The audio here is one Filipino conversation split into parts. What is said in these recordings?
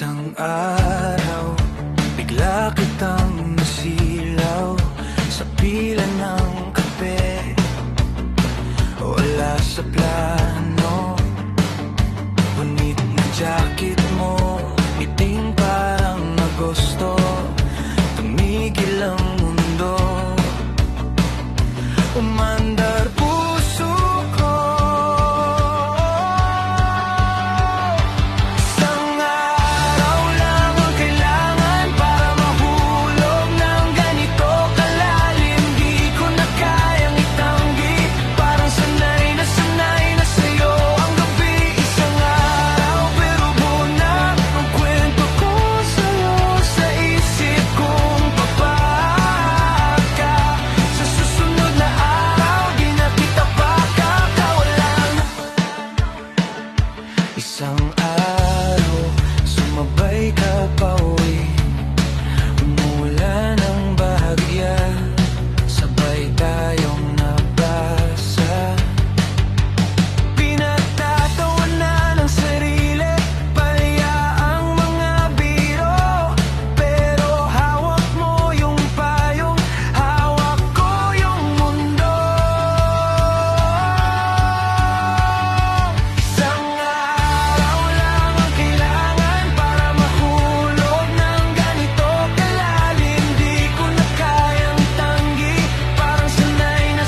Isang araw, bigla kitang nasilaw sa pila ng kape. Wala sa plano, ngunit na jacket mo, iting parang Agosto. Tumigil ang mundo, umandar puso ko. Isang araw lang ang kailangan para mahulog ng ganito kalalim. Di ko na kayang itanggi, parang sanay na sa'yo ang gabi. Isang araw pero buo na ang kwento ko sa'yo. Sa isip kong papahag ka, sa susunod na araw di na kita pakakawalan. Isang araw, sumabay ka pa uwi, umulan ng bahagya, sabay tayong nabasa. Pinagtatawanan ng sarili, palaya ang mga biro, pero hawak mo yung payong, hawak ko yung mundo. Isang araw lang ang kailangan para mahulog ng ganito kalalim. Di ko na kayang tanggi, parang sanay na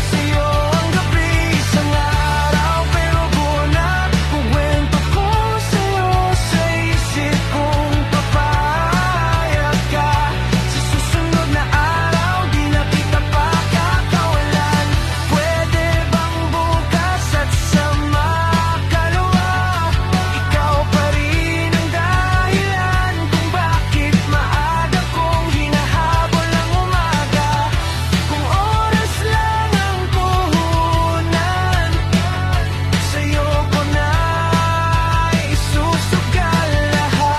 sa'yo ang gabi. Isang araw pero buo na ang kwento ko sa'yo. Sa isip kong papayag ka, sa susunod na araw di na kita pakakawalan. Pwede bang bukas at sa makalawa, ikaw pa rin ang dahilan kung bakit maaga kong hinahabol ang umaga. Kung oras lang ang puhunan, sa'yo ko na isusugal lahat.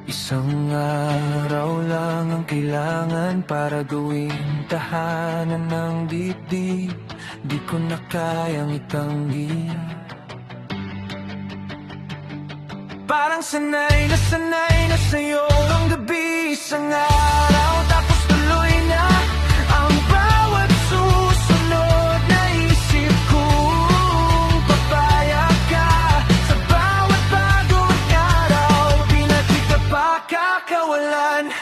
Isang araw lang ang kailangan para gawing tahanan ng dibdib. Di ko na kayang itanggi, parang sanay na sa'yo ang gabi. Isang araw tapos tuloy na ang bawat susunod na isip kong papayag ka. Sa bawat bagong araw, di na kita pakakawalan.